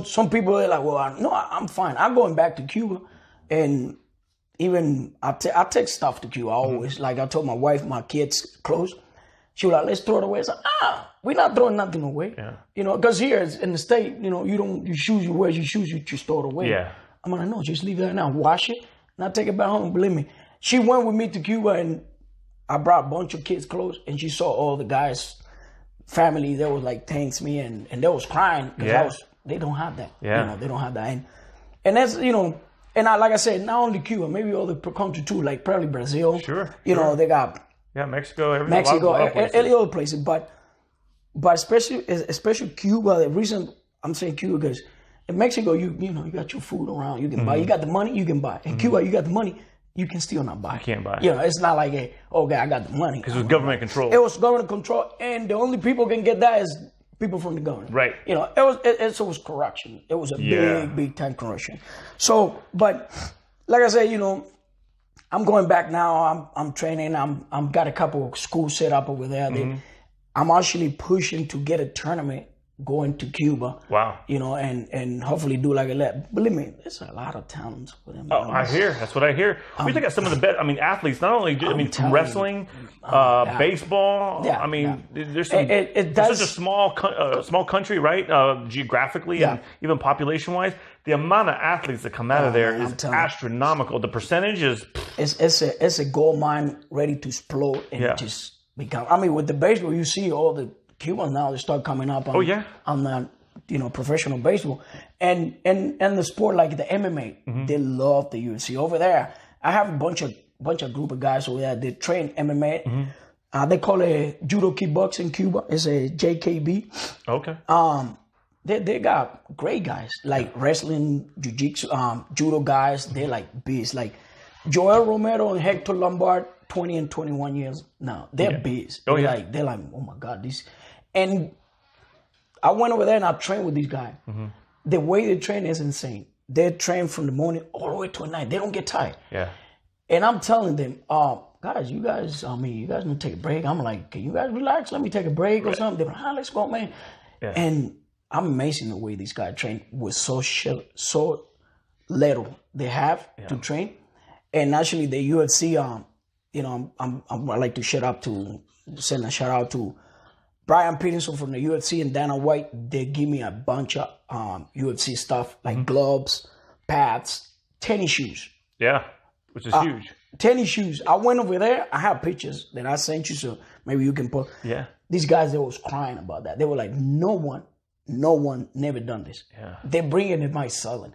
Some people are like, well, I'm fine. I'm going back to Cuba, and even I take stuff to Cuba. I always like I told my wife, my kids' clothes. She was like, let's throw it away. It's like, we're not throwing nothing away. Yeah. Because here in the state, your shoes you wear, your shoes you just throw it away. Yeah. I'm like, no, just leave it now, wash it, and I take it back home. Believe me, she went with me to Cuba, and I brought a bunch of kids' clothes, and she saw all the guys' family. They was like, thanks me, and they was crying because they don't have that. Yeah. They don't have that, and that's and like I said, not only Cuba, maybe other countries too, like probably Brazil. Sure. They got. Yeah, Mexico, every other places, but especially Cuba. The reason I'm saying Cuba because in Mexico, you got your food around, you can buy. You got the money, you can buy. In Cuba, you got the money, you can still not buy. You can't buy. It's not like I got the money because it was government control. It was government control, and the only people can get that is people from the government. Right. It was corruption. It was a big time corruption. So, but like I said, I'm going back now. I'm training. I'm got a couple of schools set up over there. I'm actually pushing to get a tournament going to Cuba. Wow. And hopefully do like a lot. Believe me, there's a lot of talents for them. I hear. That's what I hear. We got some of the best. Athletes. Not only wrestling, baseball. Yeah, there's some. It's such a small country, right? Geographically and even population-wise, the amount of athletes that come out of there is astronomical. The percentage is. It's a gold mine ready to explode and just become. With the baseball, you see all the Cubans now they start coming up on the professional baseball and the sport like the MMA. They love the UFC over there. I have a bunch of group of guys over there. They train MMA. They call it judo kickboxing Cuba. It's a JKB. Okay. They got great guys like wrestling, jiu-jitsu, judo guys. They're like beasts. Like Joel Romero and Hector Lombard, 20 and 21 years now. They're beasts. They're like, oh my God, these. And I went over there and I trained with these guys. The way they train is insane. They train from the morning all the way to night. They don't get tired. Yeah. And I'm telling them, guys, you guys need to take a break. I'm like, can you guys relax? Let me take a break or something. They're like, let's go, man. Yeah. And I'm amazing the way these guys train with so little they have to train. And actually the UFC, I like to send a shout out to Brian Peterson from the UFC and Dana White. They give me a bunch of UFC stuff like gloves, pads, tennis shoes. Yeah, which is huge. Tennis shoes. I went over there. I have pictures that I sent you, so maybe you can put. Yeah. These guys, they was crying about that. They were like, no one never done this. Yeah. They bring it, they might sell it.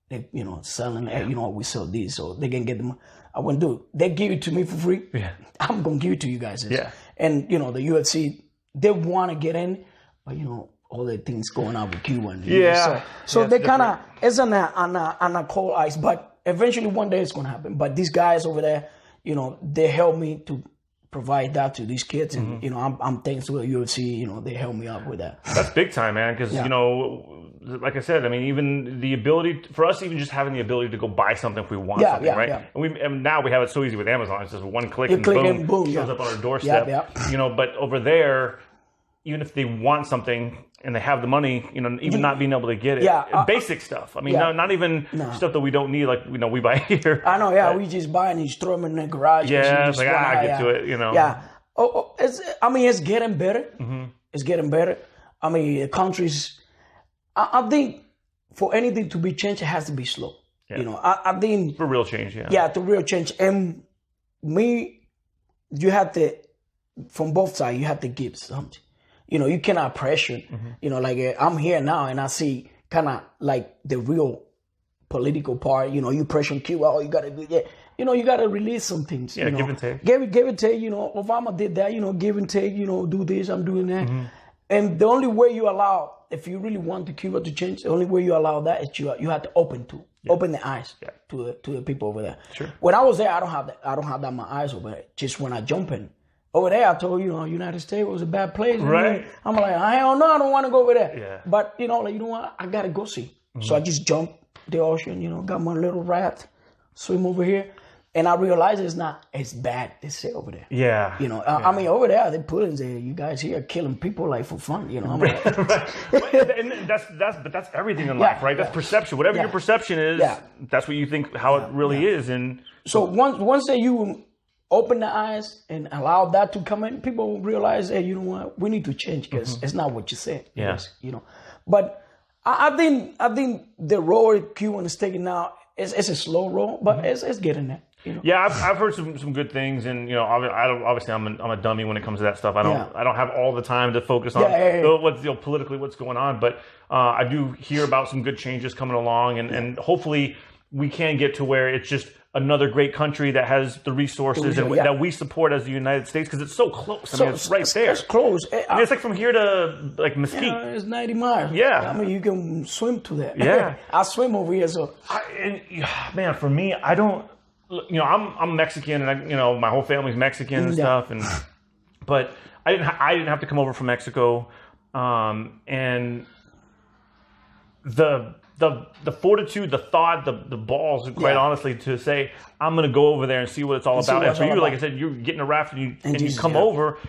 They, selling it. We sell these, so they can get them. I wouldn't do it. They give it to me for free. Yeah. I'm gonna give it to you guys. Yeah. And the UFC. They want to get in, but all the things going on with Cuba. So they kind of it's on a cold ice, but eventually one day it's going to happen. But these guys over there, they help me to provide that to these kids, and I'm thanks to the UFC. They help me out with that. That's big time, man. Because like I said, even the ability for us, even just having the ability to go buy something if we want something, right? Yeah. And now we have it so easy with Amazon. It's just one click, and boom, shows up on our doorstep. But over there, even if they want something and they have the money, even not being able to get it, basic stuff. Not even stuff that we don't need, like we buy here. I know, we just buy and just throw them in the garage. Yeah, it's like I get to it, Yeah, it's getting better. It's getting better. The countries. I think for anything to be changed, it has to be slow. Yeah. I think for real change. To real change, and you have to, from both sides, you have to give something. You cannot pressure. Like I'm here now and I see kind of like the real political part. You pressure Cuba. Oh, you got to do that. You got to release some things. Yeah, give and take. Give and take. Obama did that. Give and take. Do this. I'm doing that. And the only way you allow, if you really want the Cuba to change, the only way you allow that is you have to open the eyes to the people over there. Sure. When I was there, I don't have that in my eyes over there. Just when I jump in. Over there, I told United States was a bad place. Right. I'm like, hell no, I don't want to go over there. Yeah. But you know what? I gotta go see. So I just jumped the ocean. Got my little raft, swim over here, And I realize it's not as bad as say over there. Yeah. You know, I mean, over there, they put in there, you guys here killing people like for fun, you know. I mean, and that's everything in life, right? That's perception. Whatever your perception is, that's what you think how it really is. And so once that you open the eyes and allow that to come in, people will realize, hey, you know what, we need to change because it's not what you said. Yes. You know, but I think the road Cuban is taking now it's a slow road, but it's getting there. You know? Yeah, I've heard some good things, and you know, obviously I'm a dummy when it comes to that stuff. I don't have all the time to focus on what's politically what's going on, but I do hear about some good changes coming along, and hopefully we can get to where it's just another great country that has the resources that we support as the United States because it's so close. I mean, it's right there. It's close. I mean, it's like from here to like Mesquite. It's 90 miles. Yeah. I mean, you can swim to that. Yeah. I swim over here, so. Man, for me, I don't. You know, I'm Mexican, and my whole family's Mexican and stuff, but I didn't have to come over from Mexico, and the fortitude, the thought, the balls, quite honestly, to say I'm going to go over there and see what it's all about. And for you, like I said, you're getting a raft and you come over,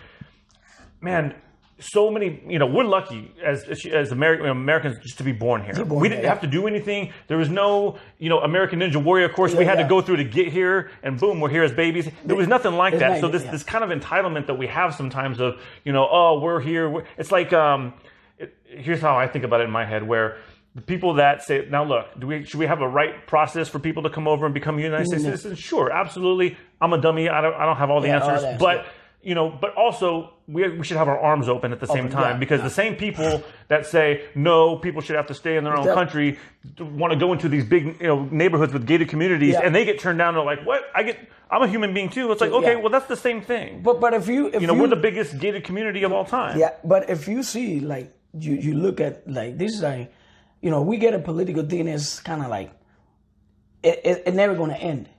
man. So many, we're lucky as Americans just to be born here. We didn't have to do anything. There was no, American Ninja Warrior course we had to go through to get here, and boom, we're here as babies. There was nothing like that. So this kind of entitlement that we have sometimes of, oh, we're here. It's like, here's how I think about it in my head, where the people that say, now look, should we have a right process for people to come over and become United States citizens? Sure, absolutely. I'm a dummy. I don't have all the answers, but. But also we should have our arms open at the same time because the same people that say no, people should have to stay in their own country want to go into these big neighborhoods with gated communities and they get turned down. They're like, what? I'm a human being too. It's like, okay, well that's the same thing. But if we're the biggest gated community of all time. Yeah, but if you see like you look at like this is like we get a political thing that's kind of like it's never going to end.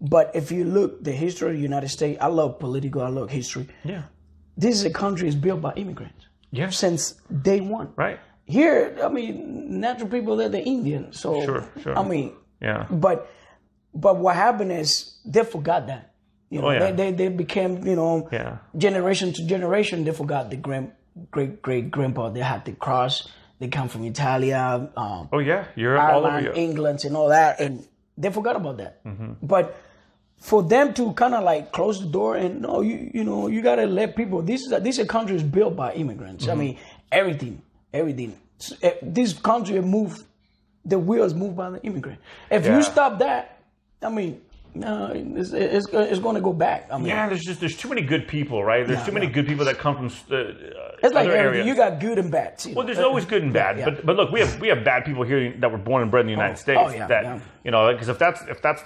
But if you look the history of the United States, I love political, I love history. Yeah. This is a country is built by immigrants. Yeah. Since day one. Right. Here, I mean, natural people, they're the Indians. So sure. I mean, but what happened is they forgot that. They became, generation to generation, they forgot the great grandpa. They had to cross. They come from Italia, Europe, Ireland, all over Europe. England, and all that, and they forgot about that. Mm-hmm. But for them to kind of like close the door and you gotta let people. This country is built by immigrants. Mm-hmm. I mean, everything. This country moved. The wheels moved by the immigrant. If you stop that, I mean. No, it's going to go back. I mean, there's too many good people, right? There's too many good people that come from it's like other areas. You got good and bad. Too. Well, there's always good and bad, but look, we have bad people here that were born and bred in the United States. Because if that's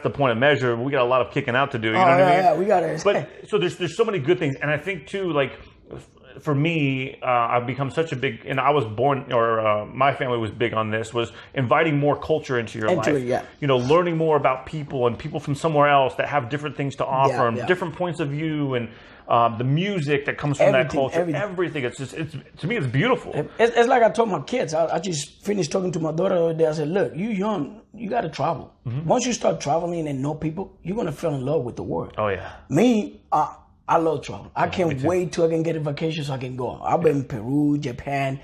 the point of measure, we got a lot of kicking out to do. You know what I mean? Yeah, we got it. But so there's so many good things, and I think too, like. For me, I've become such a big, and I was born, or my family was big on this, was inviting more culture into your life. Learning more about people and people from somewhere else that have different things to offer and different points of view and the music that comes from that culture. Everything. It's just, to me, it's beautiful. It's like I told my kids. I just finished talking to my daughter the other day. I said, look, you young, you got to travel. Mm-hmm. Once you start traveling and know people, you're going to fall in love with the world. Oh, yeah. Me, I love travel. I can't wait till I can get a vacation so I can go. I've been in Peru, Japan,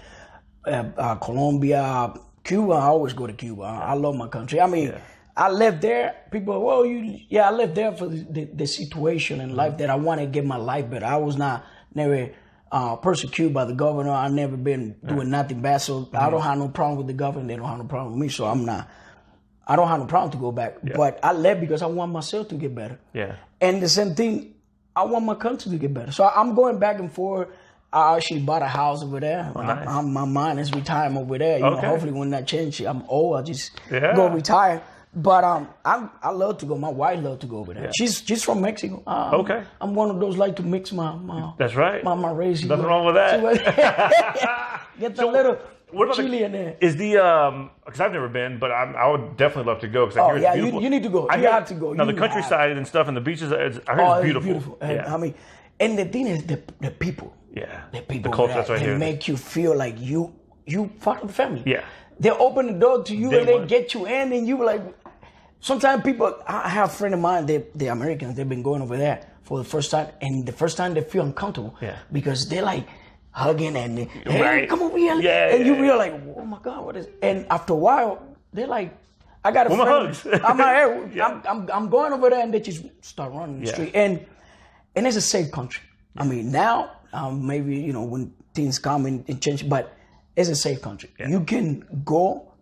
Colombia, Cuba. I always go to Cuba. I love my country. I mean, I left there. People, I left there for the situation in life that I want to get my life better. I was never persecuted by the governor. I never been doing nothing bad. So I don't have no problem with the government. They don't have no problem with me. So I don't have no problem to go back. Yeah. But I left because I want myself to get better. Yeah. And the same thing. I want my country to get better. So I'm going back and forth. I actually bought a house over there. Oh, nice. My mind is retiring over there. Hopefully when that changes, I'm old. I just go retire. But I love to go. My wife loves to go over there. Yeah. She's from Mexico. I'm one of those like to mix my That's right. My race. Nothing wrong with that. Get the little chili in there. Is the because I've never been, but I would definitely love to go because I hear it's beautiful. You need to go. You have to go. Now the countryside and stuff and the beaches, I heard it's beautiful. Yeah. I mean, and the thing is the people. Yeah. The people. The culture that's right here. They make you feel like you part of the family. Yeah. They open the door to you and they get you in and you like. sometimes people, I have a friend of mine, they're Americans, they've been going over there for the first time, and the first time they feel uncomfortable because they're like hugging and hey, come over here, and you feel like, oh my God, what is? And after a while, they're like, I got a friend. I'm like, hey, I'm going over there, and they just start running the street, and it's a safe country. I mean, now maybe when things come and change, but it's a safe country. You can go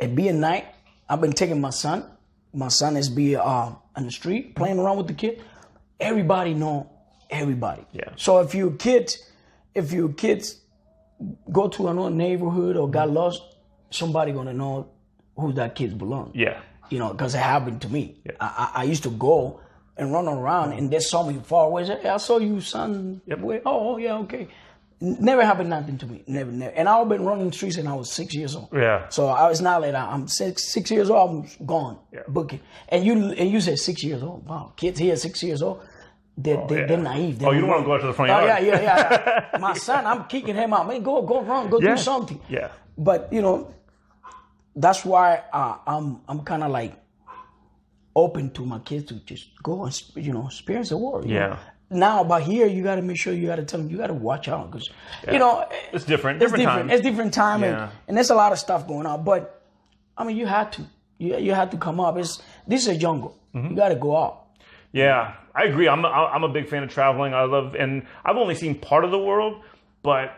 and be a night. I've been taking my son. My son is on the street playing around with the kid. Everybody know everybody. Yeah. So if your kids go to another neighborhood or got lost, somebody gonna know who that kids belong. Yeah. Because it happened to me. Yeah. I used to go and run around, and they saw me far away. Say, hey, I saw you, son. Yep. Oh, yeah, okay. Never happened nothing to me. Never. And I've been running the streets since I was 6 years old. Yeah. So I was not like that. I'm 6 years old. I'm gone. Yeah. Booking. And you said 6 years old. Wow. Kids here 6 years old. They're naive. You don't want to go out to the front yard. Yeah. My son, I'm kicking him out. Man, go run. Go do something. Yeah. But that's why I'm kind of like open to my kids to just go and experience the world. Yeah. Now, but here you got to make sure you got to tell them you got to watch out because it's different. Time. It's different time, and there's a lot of stuff going on. But I mean, you had to come up. This is a jungle. Mm-hmm. You got to go out. Yeah, I agree. I'm a big fan of traveling. And I've only seen part of the world, but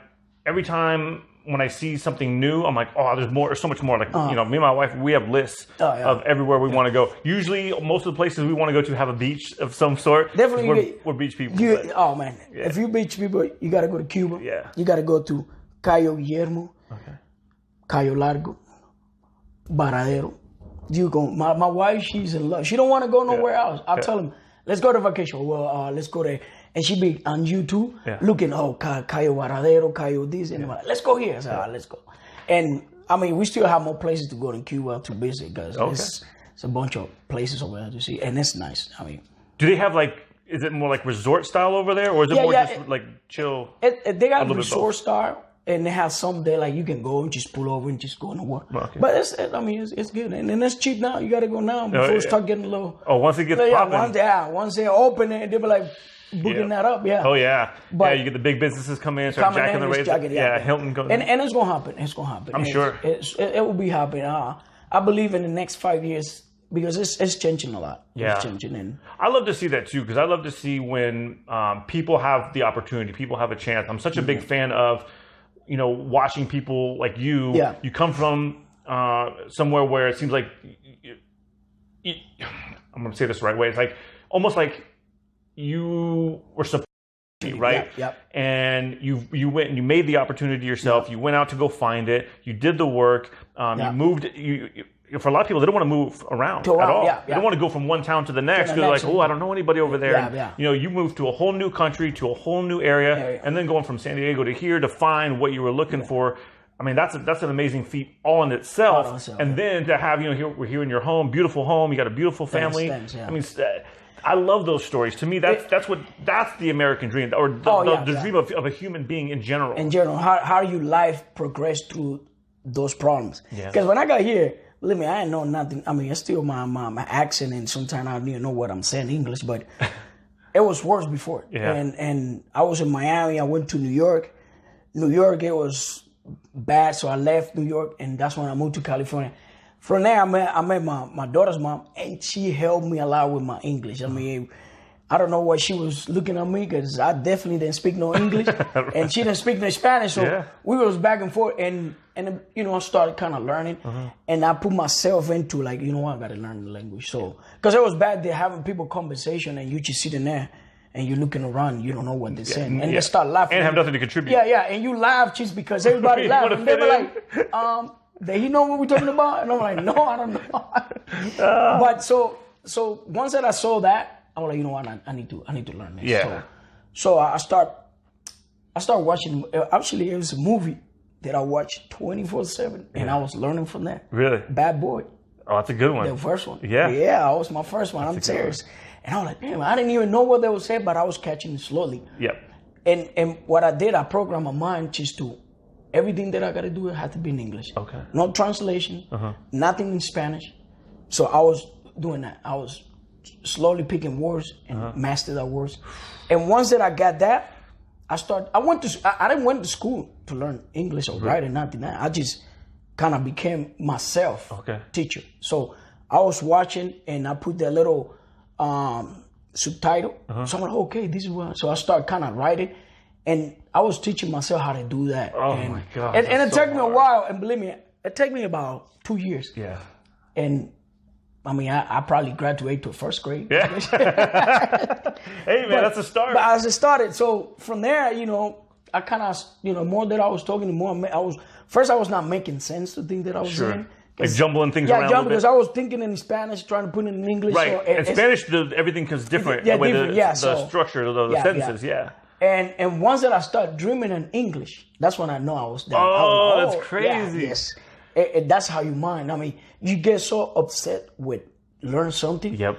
every time when I see something new, I'm like, oh, there's so much more. Like, me and my wife, we have lists of everywhere we want to go. Usually, most of the places we want to go to have a beach of some sort. Definitely. We're beach people. Oh, man. Yeah. If you beach people, you got to go to Cuba. Yeah. You got to go to Cayo Guillermo, Cayo Largo, Varadero. My wife, she's in love. She don't want to go nowhere else. I'll tell them, let's go to vacation. Well, let's go there. And she be on YouTube looking, Cayo Varadero, Cayo this, and let's go here. I said, let's go. And I mean, we still have more places to go in Cuba to visit because it's a bunch of places over there to see, and it's nice. I mean, do they have is it more like resort style over there, or is it more just like chill? They got resort style, and they have some there like you can go and just pull over and just go in the water. Okay. But it's good, and then it's cheap now. You got to go now before it start getting a little. Oh, once it gets popping. Once they open it, they be like. Booking that up, Oh yeah, but you get the big businesses come in, start jacking the rates. Hilton goes. And it's gonna happen. It's gonna happen. I'm sure it will be happening. I believe in the next 5 years because it's changing a lot. Yeah, it's changing. And I love to see that too because I love to see when people have the opportunity, people have a chance. I'm such a big fan of watching people like you. Yeah. You come from somewhere where it seems like I'm gonna say this the right way. It's like almost like. You were supposed to be, right? Yep. And you went and you made the opportunity yourself. Yep. You went out to go find it. You did the work. You moved. For a lot of people, they don't want to move around at all. They don't want to go from one town to the next. They're like, I don't know anybody over there. And, you moved to a whole new country, to a whole new area, and then going from San Diego to here to find what you were looking for. I mean, that's an amazing feat all in itself. And then to have we're here in your home, beautiful home. You got a beautiful family. Thanks, I mean. I love those stories. To me, that's the American dream, or the dream of a human being in general. In general, how your life progress through those problems. Because when I got here, believe me, I didn't know nothing. I mean, it's still my accent, and sometimes I don't even know what I'm saying in English, but it was worse before. Yeah. And I was in Miami. I went to New York. New York, it was bad, so I left New York, and that's when I moved to California. From there, I met my daughter's mom, and she helped me a lot with my English. I mean, I don't know why she was looking at me because I definitely didn't speak no English, and she didn't speak no Spanish. So we was back and forth, and I started kind of learning, and I put myself into I got to learn the language. So because it was bad, they're having people conversation, and you just sitting there. And you're looking around, you don't know what they're saying. And they start laughing. And have nothing to contribute. Yeah. And you laugh just because everybody laughs. And they were like, did he know what we're talking about? And I'm like, no, I don't know. But so once that I saw that, I was like, you know what, I need to learn this. Yeah. So I start watching. Actually, it was a movie that I watched 24/7, and I was learning from that. Really? Bad Boy. Oh, that's a good one. The first one. Yeah. Yeah, that was my first one. I'm serious. And I was like, damn, I didn't even know what they would say, but I was catching it slowly. Yep. And what I did, I programmed my mind just to, everything that I got to do, it had to be in English. Okay. No translation, nothing in Spanish, So I was doing that. I was slowly picking words and mastered that words. And once that I got that, I didn't went to school to learn English or writing, nothing. I just kind of became myself teacher. So I was watching and I put that little subtitle. So I'm like, okay, this is what. So I started kind of writing, and I was teaching myself how to do that. Oh my God! And it took me a while, and believe me, it took me about 2 years. Yeah. And I mean, I probably graduated to first grade. Yeah. Hey man, that's a start. But as it started, so from there, I kind of, more that I was talking, the more I was not making sense to things that I was saying. Like jumbling things around. Yeah, because I was thinking in Spanish, trying to put it in English. Right. So in Spanish, everything comes different. Yeah, different. The structure of the sentences. Yeah. And once that I started dreaming in English, that's when I know I was done. Oh, that's crazy. Yes. That's how you mind. I mean, you get so upset with learn something. Yep.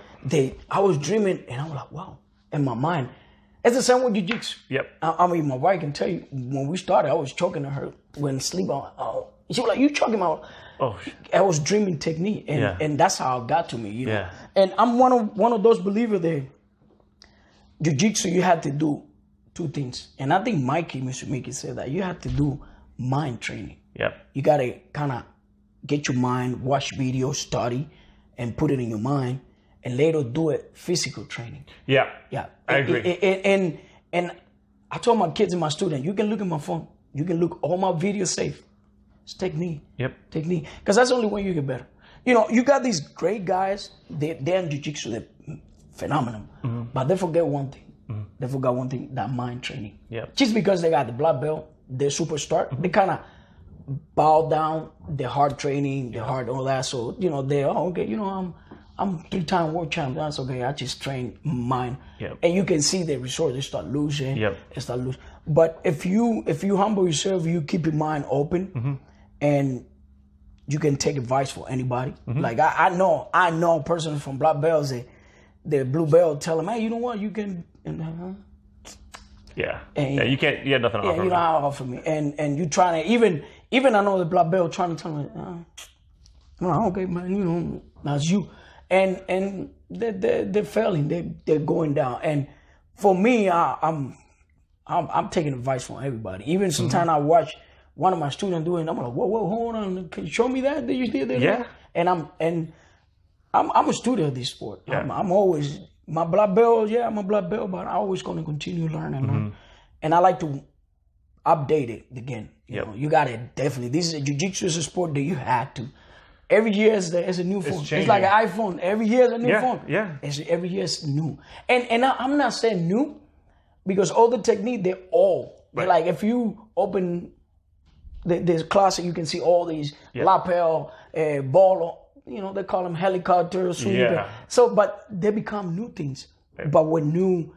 I was dreaming, and I'm like, wow. In my mind, it's the same with jiu-jitsu. Yep. I mean, my wife can tell you, when we started, I was choking to her when sleep. I'm like, oh. She was like, you choking about? Oh. I was dreaming technique, and that's how it got to me. Yeah. And I'm one of those believers that jiu-jitsu, you had to do two things. And I think Mikey, Mr. Mickey, said that you have to do mind training. Yep. You got to kind of get your mind, watch videos, study, and put it in your mind, and later do it physical training. Yeah. Yeah. I agree. And I told my kids and my students, you can look at my phone. You can look all my videos safe. It's technique. Yep. Technique. Because that's the only way you get better. You got these great guys, they're in jiu-jitsu, they're phenomenal. Mm-hmm. But they forget one thing. Mm-hmm. They forgot one thing, that mind training. Yep. Just because they got the black belt, they're superstar, they kind of bow down their hard training, their hard all that. So, they're, I'm 3-time world champ. That's okay. I just train mind. Yep. And you can see the result. They start losing. Yep. They start losing. But if you humble yourself, you keep your mind open, and you can take advice for anybody. Like I know persons from black belts, the blue belt tell them, hey, you know what, you can. Yeah. You can't. You have nothing to offer. Yeah, you don't have to offer me. And you trying to even I know the black belt trying to tell me, okay, man, that's you. And they're failing. They're going down. And for me, I'm taking advice from everybody. Even sometimes I watch one of my students doing, I'm like, whoa, hold on, can you show me that you did that? Yeah. And I'm a student of this sport. Yeah. I'm always my black belt. Yeah, I'm a black belt, but I'm always going to continue learning. And I like to update it again. You got to definitely. This is jiu-jitsu is a sport that you had to. Every year is a new phone. It's like an iPhone. Every year is a new phone. Yeah. Every year is new. And I'm not saying new because all the technique, they're like, if you open this closet, you can see all these lapel, ball, they call them helicopters. So, but they become new things, but with new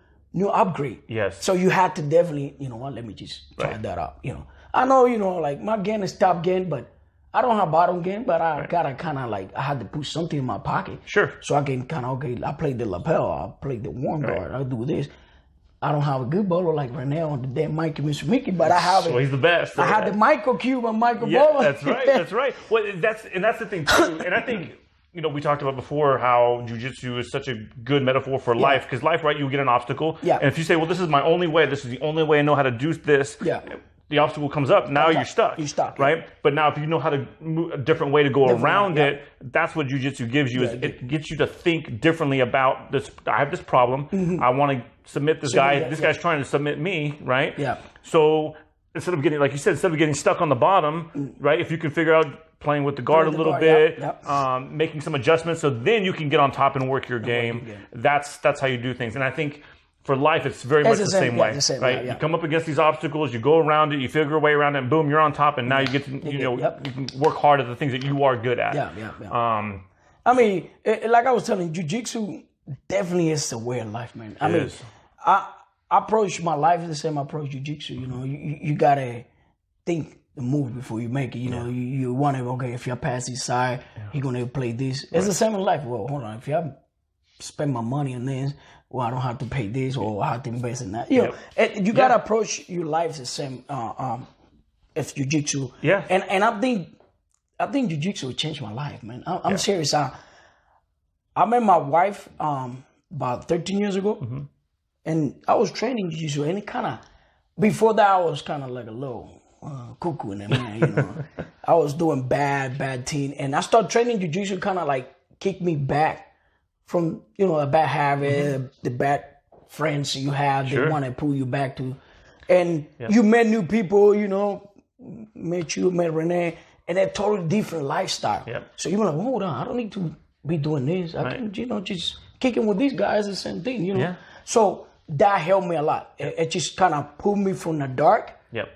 upgrade. Yes. So you had to definitely, let me just try that out. I know, like my game is top game, but I don't have bottom game, but I gotta kind of I had to put something in my pocket. Sure. So I can kind of, I play the lapel, I play the warm guard, I do this. I don't have a good bowler like Renee on the damn Mike and Mr. Mickey, but I have it. So he's the best. I have the Cuban Mike bowler. That's right. That's right. Well, that's the thing too. And I think, we talked about before how jiu-jitsu is such a good metaphor for life, because life, right, you get an obstacle. Yeah. And if you say, well, this is my only way, this is the only way I know how to do this. Yeah. The obstacle comes up. Now you're stuck. You're stuck. Right? Yeah. But now if you know how to move a different way to go around it, that's what jiu-jitsu gives you. It gets you to think differently about this. I have this problem. I want to submit this guy. This guy's trying to submit me, right? Yeah. So instead of getting, like you said, getting stuck on the bottom, right? If you can figure out playing with the guard a little bit, making some adjustments, so then you can get on top and work your game. That's how you do things. And I think for life, it's very much the same way, right? You come up against these obstacles, you go around it, you figure your way around it, and boom, you're on top, and now you get to, you can work hard at the things that you are good at. I mean, like I was telling you, jiu-jitsu definitely is a way of life, man. I mean, I approach my life the same I approach jiu-jitsu. You gotta think the move before you make it. You want to, okay, if you pass this side, you're gonna play this. It's the same in life. Well, hold on, if you spend my money on this, well, I don't have to pay this, or I have to invest in that. You gotta approach your life the same. If jiu-jitsu, and I think jiu-jitsu will change my life, man. I'm serious. I met my wife about 13 years ago, and I was training jiu-jitsu, and it kind of, before that, I was kind of like a little cuckoo in there, man, you know. I was doing bad teen, and I started training jiu-jitsu, kind of like kicked me back from, you know, a bad habit, the bad friends you have, they want to pull you back to, and you met new people, you know, met Renee, and a totally different lifestyle. So you're like, hold on, I don't need to be doing this. I can, you know, just kicking with these guys, the same thing, you know. So that helped me a lot. It just kind of pulled me from the dark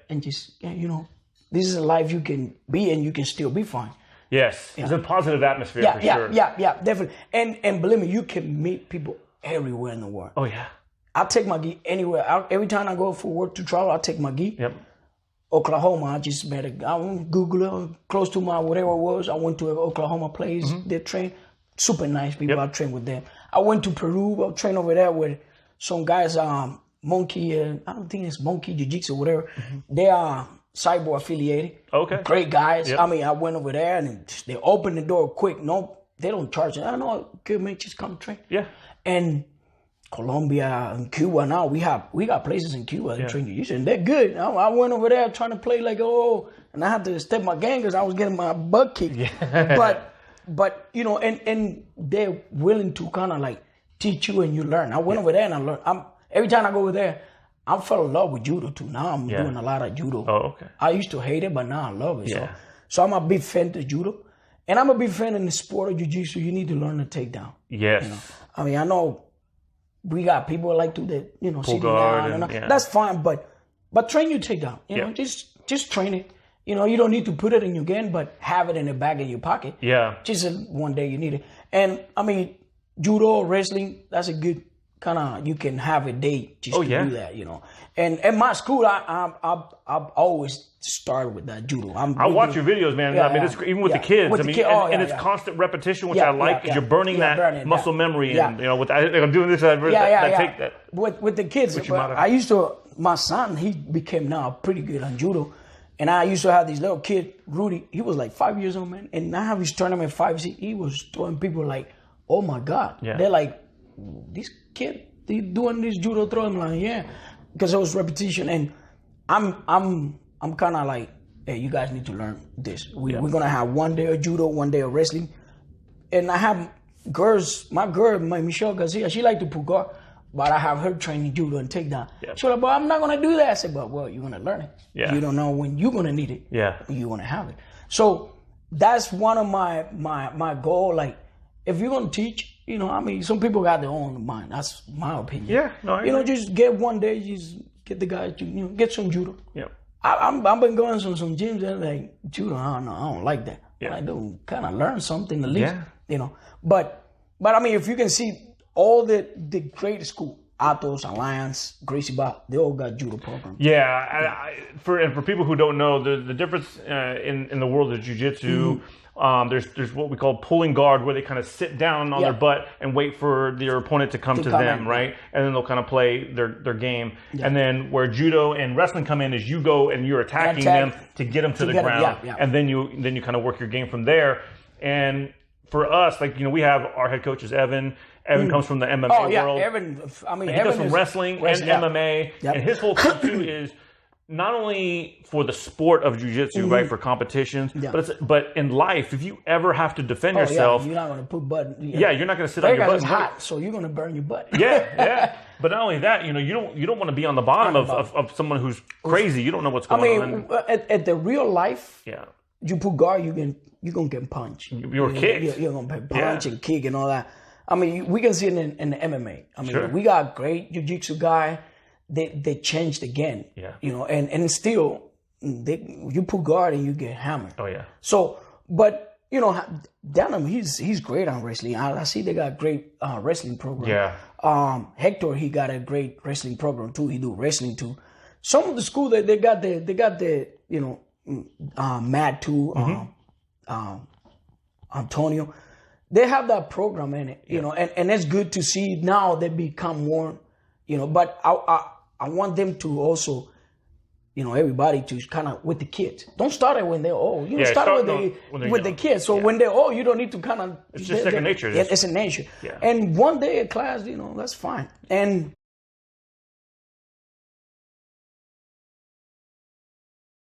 and just, you know, this is a life you can be and you can still be fine. Yes, it's a positive atmosphere for sure. Yeah, definitely. And believe me, you can meet people everywhere in the world. Oh, yeah. I take my gi anywhere. Every time I go for work to travel, I take my gi. Oklahoma, I just met I went Google it, close to my whatever it was. I went to an Oklahoma place. They train super nice people. I train with them. I went to Peru. I trained over there with some guys. Monkey, I don't think it's Monkey Jiu-Jitsu or whatever. They are Cyborg affiliated. Okay, great guys. I mean, I went over there and they opened the door quick. No, they don't charge it. I know, good man, just come train. And Colombia and Cuba now, we got places in Cuba that train jiu-jitsu, and they're good. I went over there trying to play like, and I had to step my game because I was getting my butt kicked. But you know, and they're willing to kind of like teach you and you learn. I went over there and I learned. Every time I go over there, I fell in love with judo too. Now I'm doing a lot of judo. Oh, okay. I used to hate it, but now I love it. So I'm a big fan of judo, and I'm a big fan in the sport of jiu-jitsu. You need to learn to take down. Yes. You know? I mean, I know we got people like to that, you know, sitting down. That's fine, but train your takedown. You know, just train it. You know, you don't need to put it in your game, but have it in the back of your pocket. Just one day you need it. And I mean, judo, wrestling, that's a good kind of, you can have a day just to do that, you know. And at my school, I've always started with that judo. I watch your videos, man. I mean, it's even with the kids. With and it's constant repetition, which I like, because you're burning that muscle memory. And, you know, I'm doing this, I take that. With the kids, my son, he became now pretty good on judo. And I used to have this little kid, Rudy. He was like 5 years old, man. And I have his tournament 5. He was throwing people like, oh my God. They're like, this kid, they doing this judo throw. I'm like, because it was repetition. And I'm kind of like, hey, you guys need to learn this. We're gonna have one day of judo, one day of wrestling. And I have girls, my Michelle Garcia, she like to pull guard. But I have her training judo and takedown. She's like, but I'm not going to do that. I said, but well, you're going to learn it. You don't know when you're going to need it. You're going to have it. So that's one of my goal. Like, if you're going to teach, you know, I mean, some people got their own mind. That's my opinion. You know, just get one day, just get the guys to, you know, get some judo. I've been going to some gyms and like, judo, I don't like that. I do kind of learn something at least, you know. But I mean, if you can see, all the great school, Atos, Alliance, Gracie Bar, they all got judo programs. For people who don't know, the difference in the world of jiu-jitsu, there's what we call pulling guard, where they kind of sit down on their butt and wait for their opponent to come to them, right? And then they'll kind of play their game. And then where judo and wrestling come in is you go and you're attacking them to get them to the ground. And then you kind of work your game from there. And for us, like, you know, we have our head coach is Evan. Evan comes from the MMA world. Evan. I mean, he does from wrestling and MMA, and his whole thing too is not only for the sport of jiu-jitsu, right, for competitions, but in life, if you ever have to defend yourself, you're not going to put butt. You're not going to sit on your butt. It's hot, so you're going to burn your butt. But not only that, you know, you don't want to be on the bottom of someone who's crazy. You don't know what's going on. I mean, at the real life, you put guard, you're going to get punched. You're kicked. You're going to punch and kick and all that. I mean, we can see it in the MMA. I mean, we got great jiu-jitsu guy. They changed again. You know, and still, you put guard and you get hammered. So, but you know, Danham, he's great on wrestling. I see they got great wrestling program. Hector, he got a great wrestling program too. He do wrestling too. Some of the school they got the you know, Matt too. Antonio. They have that program in it, you know, and it's good to see now they become more, you know, but I want them to also, everybody to kind of with the kids. Don't start it when they're old. Start with the kids. So when they're old, you don't need to kind of. It's just second nature. It's a nature. Yeah. And one day a class, that's fine. And